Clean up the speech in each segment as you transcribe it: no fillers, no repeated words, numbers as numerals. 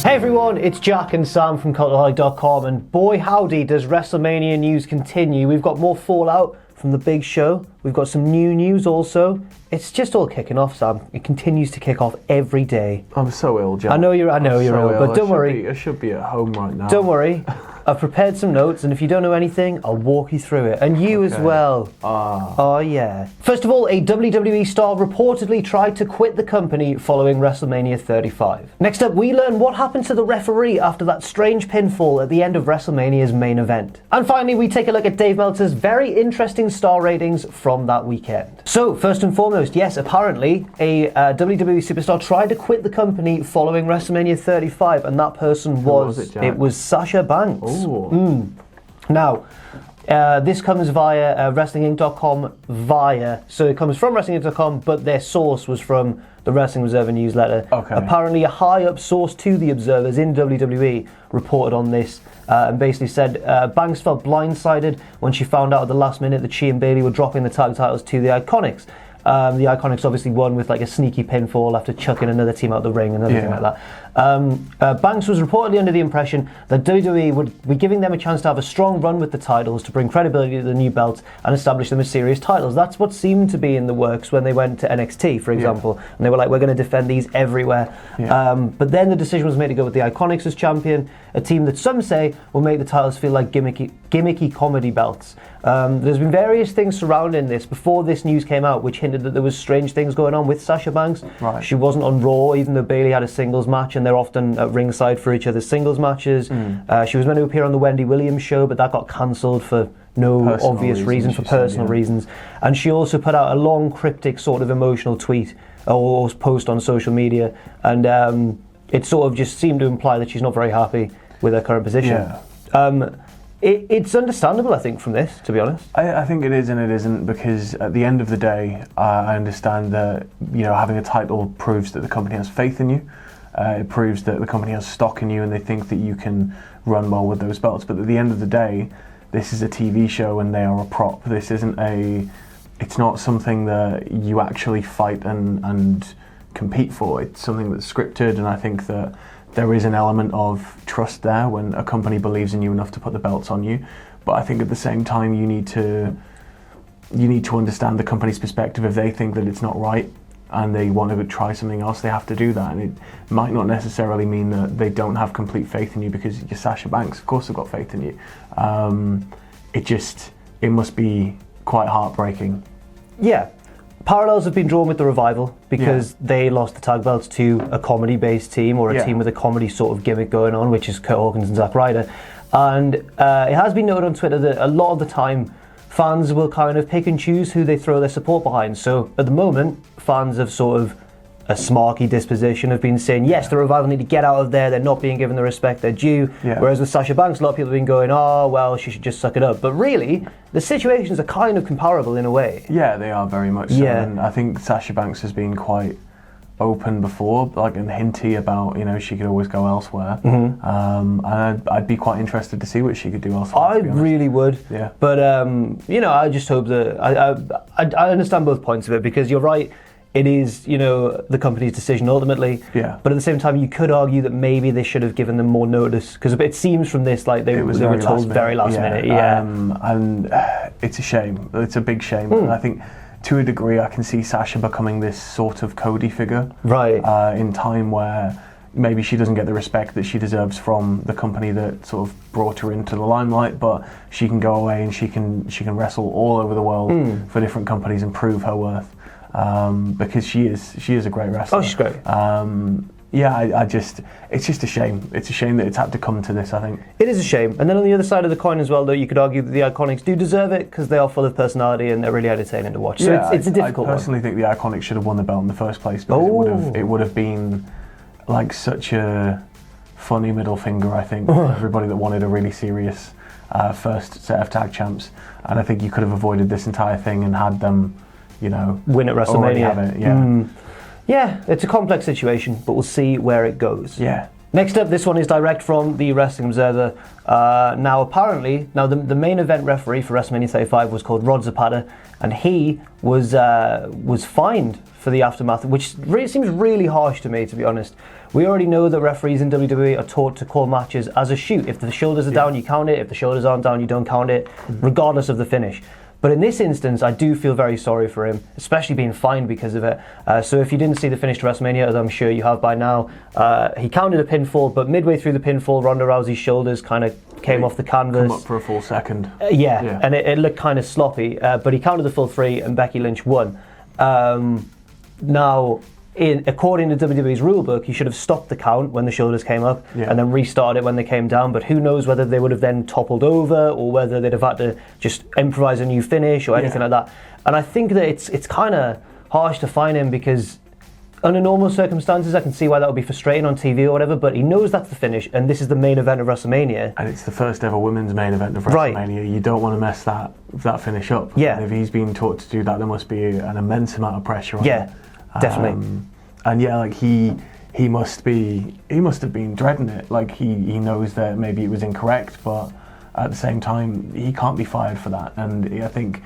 Hey everyone, it's Jack and Sam from Cultaholic.com, and boy howdy does WrestleMania news continue. We've got more fallout from the big show. We've got some new news also. It's just all kicking off, Sam. It continues to kick off every day. I'm so ill, Jack. I know you're ill, but don't worry. I should be at home right now. Don't worry. I've prepared some notes, and if you don't know anything, I'll walk you through it. And you as well. Oh, yeah. First of all, a WWE star reportedly tried to quit the company following WrestleMania 35. Next up, we learn what happened to the referee after that strange pinfall at the end of WrestleMania's main event. And finally, we take a look at Dave Meltzer's very interesting star ratings from that weekend. So, first and foremost, yes, apparently, a WWE Superstar tried to quit the company following WrestleMania 35, and that person was it was Sasha Banks. Now, this comes via WrestlingInc.com so it comes from WrestlingInc.com, but their source was from the Wrestling Observer newsletter. Okay. Apparently, a high-up source to the Observers in WWE reported on this and basically said Banks felt blindsided when she found out at the last minute that she and Bayley were dropping the tag titles to the Iconics. The Iconics obviously won with like a sneaky pinfall after chucking another team out the ring and everything like that. Banks was reportedly under the impression that WWE would be giving them a chance to have a strong run with the titles to bring credibility to the new belts and establish them as serious titles. That's what seemed to be in the works when they went to NXT, for example, and they were like, we're going to defend these everywhere. But then the decision was made to go with the Iconics as champion, a team that some say will make the titles feel like gimmicky comedy belts. There's been various things surrounding this before this news came out, which hinted that there was strange things going on with Sasha Banks. Right. She wasn't on Raw, even though Bayley had a singles match, and they're often at ringside for each other's singles matches. She was meant to appear on the Wendy Williams show, but that got cancelled for no obvious reason, for personal reasons. And she also put out a long, cryptic, sort of emotional tweet or post on social media, and it sort of just seemed to imply that she's not very happy with her current position. It's understandable, I think, from this, to be honest. I think it is and it isn't, because at the end of the day, I understand that, you know, having a title proves that the company has faith in you. It proves that the company has stock in you and they think that you can run well with those belts. But at the end of the day, this is a TV show and they are a prop. This isn't it's not something that you actually fight and compete for. It's something that's scripted, and I think that there is an element of trust there when a company believes in you enough to put the belts on you. But I think at the same time you need to understand the company's perspective. If they think that it's not right and they want to try something else, they have to do that. And it might not necessarily mean that they don't have complete faith in you, because you're Sasha Banks. Of course they've got faith in you. It must be quite heartbreaking. Yeah. Parallels have been drawn with the Revival, because they lost the tag belts to a comedy-based team, or a team with a comedy sort of gimmick going on, which is Kurt Hawkins and Zack Ryder. And it has been noted on Twitter that a lot of the time fans will kind of pick and choose who they throw their support behind. So at the moment, fans of sort of a smarky disposition have been saying, yes, the Revival need to get out of there, they're not being given the respect they're due. Whereas with Sasha Banks, a lot of people have been going, oh, well, she should just suck it up. But really, the situations are kind of comparable in a way. Yeah, they are very much so. And I think Sasha Banks has been quite open before, like, and hinty about, you know, she could always go elsewhere. And I'd be quite interested to see what she could do elsewhere. I really would. But, you know, I just hope that... I understand both points of it, because you're right. It is, you know, the company's decision ultimately. But at the same time, you could argue that maybe they should have given them more notice, because it seems from this like they were told very last minute. And it's a shame. It's a big shame. And I think, to a degree, I can see Sasha becoming this sort of Cody figure. In time where maybe she doesn't get the respect that she deserves from the company that sort of brought her into the limelight, but she can go away and she can wrestle all over the world for different companies and prove her worth. Because she is a great wrestler. Oh, she's great. It's just a shame. It's a shame that it's had to come to this, I think. It is a shame. And then on the other side of the coin as well, though, you could argue that the Iconics do deserve it, because they are full of personality and they're really entertaining to watch. So it's a difficult one. I personally think the Iconics should have won the belt in the first place, because it would have been like such a funny middle finger, I think, for everybody that wanted a really serious first set of tag champs. And I think you could have avoided this entire thing and had them, you know, win at WrestleMania. Have it, Yeah, it's a complex situation, but we'll see where it goes. Yeah. Next up, this one is direct from the Wrestling Observer. Now, the main event referee for WrestleMania 35 was called Rod Zapata, and he was fined for the aftermath, which really seems really harsh to me, to be honest. We already know that referees in WWE are taught to call matches as a shoot. If the shoulders are down, you count it. If the shoulders aren't down, you don't count it, regardless of the finish. But in this instance, I do feel very sorry for him, especially being fined because of it. So if you didn't see the finish to WrestleMania, as I'm sure you have by now, he counted a pinfall, but midway through the pinfall, Ronda Rousey's shoulders kind of came off the canvas. Come up for a full second. Yeah, and it looked kind of sloppy, but he counted the full 3 and Becky Lynch won. Now, according to WWE's rulebook, he should have stopped the count when the shoulders came up and then restarted when they came down, but who knows whether they would have then toppled over or whether they'd have had to just improvise a new finish or anything like that. And I think that it's kind of harsh to fine him because under normal circumstances I can see why that would be frustrating on TV or whatever, but he knows that's the finish and this is the main event of WrestleMania. And it's the first ever women's main event of WrestleMania. You don't want to mess that finish up. Yeah. And if he's been taught to do that, there must be an immense amount of pressure on him. Definitely. And like he must have been dreading it. Like he knows that maybe it was incorrect, but at the same time he can't be fired for that. And I think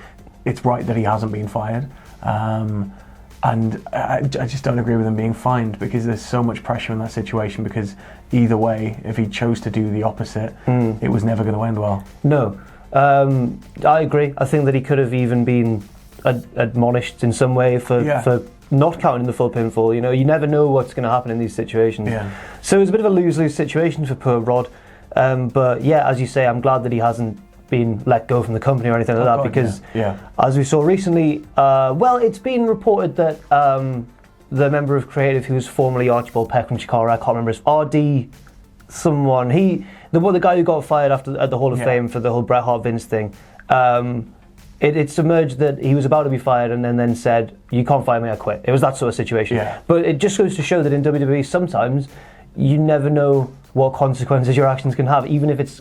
it's right that he hasn't been fired. And I just don't agree with him being fined because there's so much pressure in that situation. Because either way, if he chose to do the opposite, it was never going to end well. No, I agree. I think that he could have even been admonished in some way for not counting the full pinfall. You know, you never know what's going to happen in these situations. Yeah. So it was a bit of a lose-lose situation for poor Rod. But yeah, as you say, I'm glad that he hasn't been let go from the company or anything like that, because as we saw recently, it's been reported that the member of creative who was formerly Archibald Peck from Chikara, I can't remember his RD someone, the guy who got fired at the Hall of Fame for the whole Bret Hart Vince thing, it submerged that he was about to be fired and then said, "You can't fire me, I quit." It was that sort of situation. Yeah. But it just goes to show that in WWE sometimes you never know what consequences your actions can have, even if it's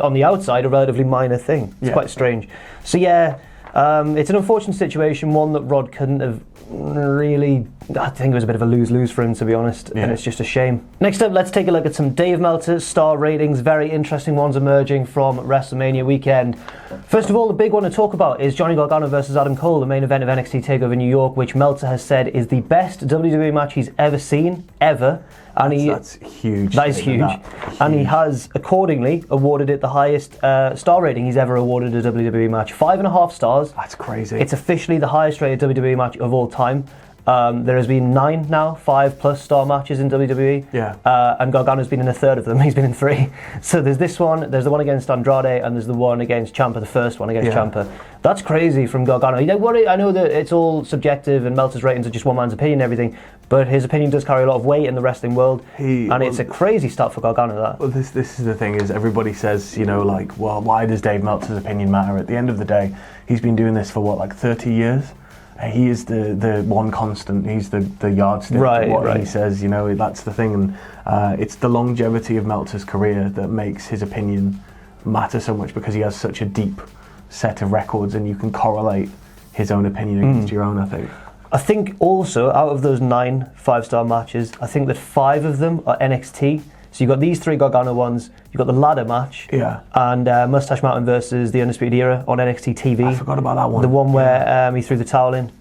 on the outside a relatively minor thing. It's quite strange. So it's an unfortunate situation, one that Rod couldn't have really. I think it was a bit of a lose-lose for him, to be honest, and it's just a shame. Next up, let's take a look at some Dave Meltzer star ratings. Very interesting ones emerging from WrestleMania weekend. First of all, the big one to talk about is Johnny Gargano versus Adam Cole, the main event of NXT TakeOver New York, which Meltzer has said is the best WWE match he's ever seen, ever. And that's huge. That is huge. And he has accordingly awarded it the highest star rating he's ever awarded a WWE match. 5.5 stars. That's crazy. It's officially the highest rated WWE match of all time. There has been 9 now, 5+ star matches in WWE. Yeah. And Gargano's been in a third of them. He's been in 3. So there's this one, there's the one against Andrade, and there's the one against Ciampa, the first one against Ciampa. That's crazy from Gargano. I know that it's all subjective and Meltzer's ratings are just one man's opinion and everything, but his opinion does carry a lot of weight in the wrestling world, it's a crazy start for Gargano, that. Well, this is the thing, is everybody says, why does Dave Meltzer's opinion matter? At the end of the day, he's been doing this for 30 years? He is the one constant. He's the yardstick. What he says, that's the thing. And it's the longevity of Meltzer's career that makes his opinion matter so much, because he has such a deep set of records, and you can correlate his own opinion against your own, I think. I think also, out of those 9 5-star matches, I think that 5 of them are NXT. So you've got these 3 Gargano ones, you've got the ladder match, and Mustache Mountain versus the Undisputed Era on NXT TV. I forgot about that one. The one where he threw the towel in.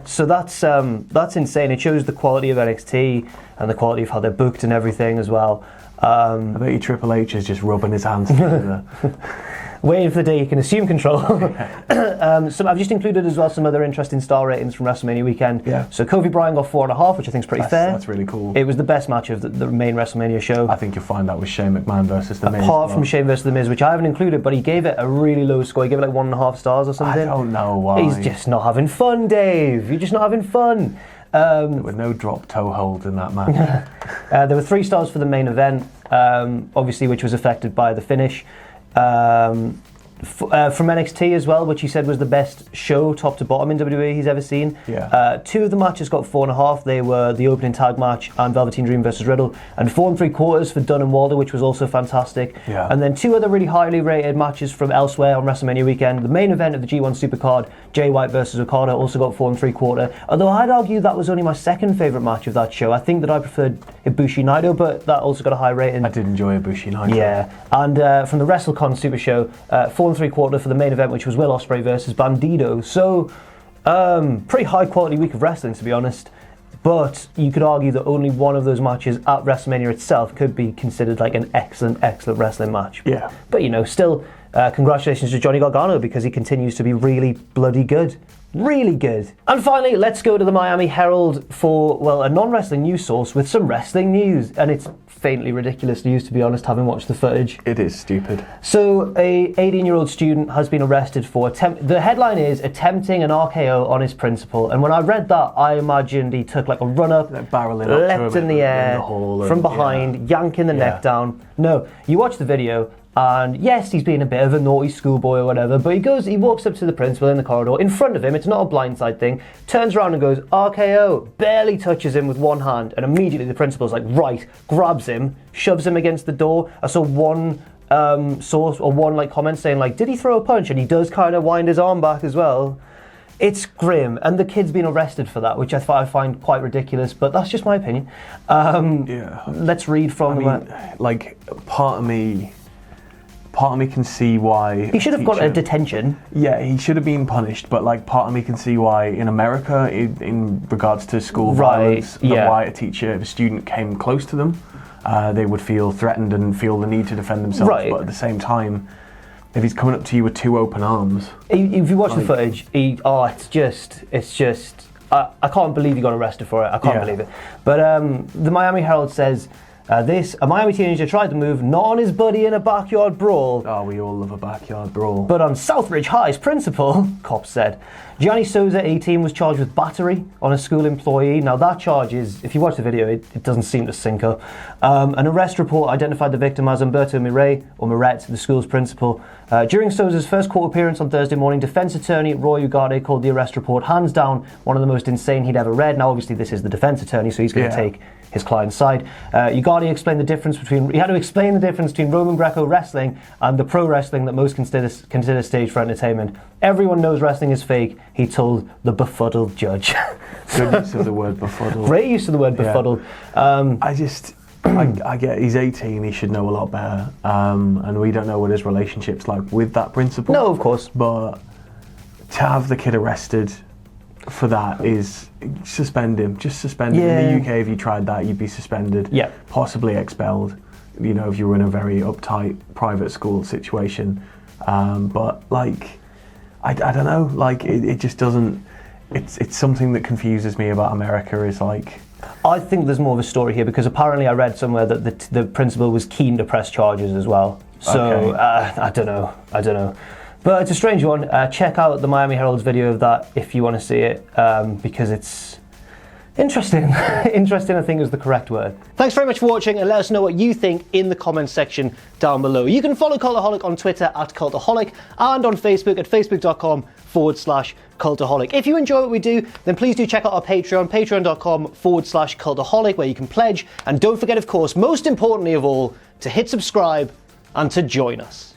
So that's insane. It shows the quality of NXT and the quality of how they're booked and everything as well. I bet you Triple H is just rubbing his hands together. Waiting for the day he can assume control. I've just included as well some other interesting star ratings from WrestleMania weekend. Yeah. So Kofi Bryan got 4.5, which I think is pretty fair. That's really cool. It was the best match of the main WrestleMania show. I think you'll find that was Shane McMahon versus The Miz. Apart from Shane versus The Miz, which I haven't included, but he gave it a really low score. He gave it 1.5 stars or something. I don't know why. He's just not having fun, Dave. You're just not having fun. There were no drop toe holds in that match. There were 3 stars for the main event, obviously, which was affected by the finish. from NXT as well, which he said was the best show, top to bottom, in WWE he's ever seen. Yeah. 2 of the matches got 4.5. They were the opening tag match and Velveteen Dream versus Riddle, and 4 3/4 for Dunn and Walder, which was also fantastic. Yeah. And then 2 other really highly rated matches from elsewhere on WrestleMania weekend. The main event of the G1 Supercard, Jay White versus Okada, also got 4 3/4. Although I'd argue that was only my second favourite match of that show. I think that I preferred Ibushi Naito, but that also got a high rating. I did enjoy Ibushi Naito. Yeah, and from the WrestleCon Super Show, 4 3/4 for the main event, which was Will Ospreay versus Bandido. So, pretty high quality week of wrestling, to be honest. But you could argue that only one of those matches at WrestleMania itself could be considered like an excellent wrestling match. Yeah. But still, congratulations to Johnny Gargano, because he continues to be really bloody good. Really good. And finally, let's go to the Miami Herald for, well, a non-wrestling news source with some wrestling news. And it's faintly ridiculous news, to be honest, having watched the footage. It is stupid. So, a 18-year-old student has been arrested for the headline is attempting an RKO on his principal. And when I read that, I imagined he took like a run-up, barreling up leapt to him in the air, in the hall from behind, yanking the neck down. No, you watch the video, and yes, he's being a bit of a naughty schoolboy or whatever, but he walks up to the principal in the corridor, in front of him, it's not a blindside thing, turns around and goes, RKO, barely touches him with one hand, and immediately the principal's like, right, grabs him, shoves him against the door. I saw one source, or one like comment saying like, did he throw a punch? And he does kind of wind his arm back as well. It's grim, and the kid's been arrested for that, which I find quite ridiculous, but that's just my opinion. Let's read from like, part of me can see why he should have got a detention. Yeah, he should have been punished, but like part of me can see why in America, in regards to school violence, why a teacher, if a student came close to them, they would feel threatened and feel the need to defend themselves. Right. But at the same time, if he's coming up to you with 2 open arms, if you watch the footage, it's just I can't believe he got arrested for it. I can't believe it. But the Miami Herald says, a Miami teenager tried to move, not on his buddy in a backyard brawl. Oh, we all love a backyard brawl. But on Southridge High's principal, cops said. Gianni Souza, 18, was charged with battery on a school employee. Now that charge is, if you watch the video, it doesn't seem to sync up. An arrest report identified the victim as Umberto Miret, the school's principal. During Souza's first court appearance on Thursday morning, defense attorney Roy Ugarte called the arrest report hands down one of the most insane he'd ever read. Now obviously this is the defense attorney, so he's going to take his client's side. Ugarte explained he had to explain the difference between Roman Greco wrestling and the pro wrestling that most consider staged for entertainment. Everyone knows wrestling is fake, he told the befuddled judge. Good use of the word befuddled. Great use of the word befuddled. I get he's 18, he should know a lot better, and we don't know what his relationship's like with that principal. No, of course. But to have the kid arrested for that is suspend him. Just suspend him. In the UK, if you tried that, you'd be suspended. Yeah. Possibly expelled. If you were in a very uptight private school situation. But like, I don't know. Like, it just doesn't. It's something that confuses me about America. Is like, I think there's more of a story here, because apparently I read somewhere that the principal was keen to press charges as well. So I don't know. But it's a strange one. Check out the Miami Herald's video of that if you want to see it, because it's interesting. Interesting, I think, is the correct word. Thanks very much for watching, and let us know what you think in the comments section down below. You can follow Cultaholic on Twitter @Cultaholic and on Facebook at facebook.com/Cultaholic. If you enjoy what we do, then please do check out our Patreon, patreon.com/Cultaholic, where you can pledge. And don't forget, of course, most importantly of all, to hit subscribe and to join us.